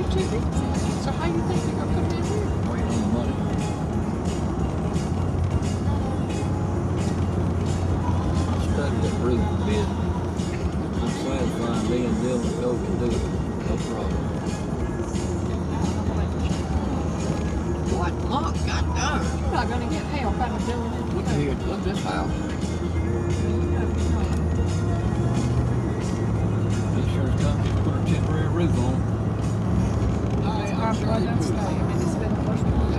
too busy. So how you think you're gonna come down here? Waiting on the money. I studied that route a bit. I'm satisfied me and Dylan Cole can do it. No problem. What luck, goddamn. You're not gonna get help out of doing it. Look here, look at this house. Insurance company put a temporary roof on. It's probably gonna stay. I mean, it's been the first one to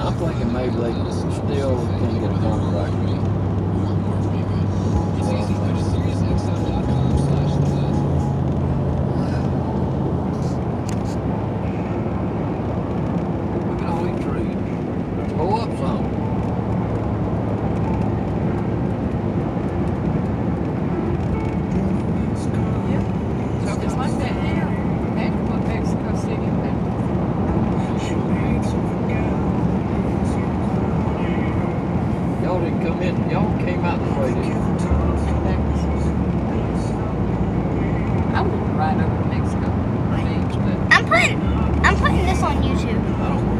I'm thinking maybe they still can get a contract. Look at all these trees. Pull up some. So if it's like that here, imagine what Mexico City would have. Y'all didn't come in. Y'all came out the way, didn't you? I wouldn't ride over to Mexico. But I'm putting this on YouTube. I don't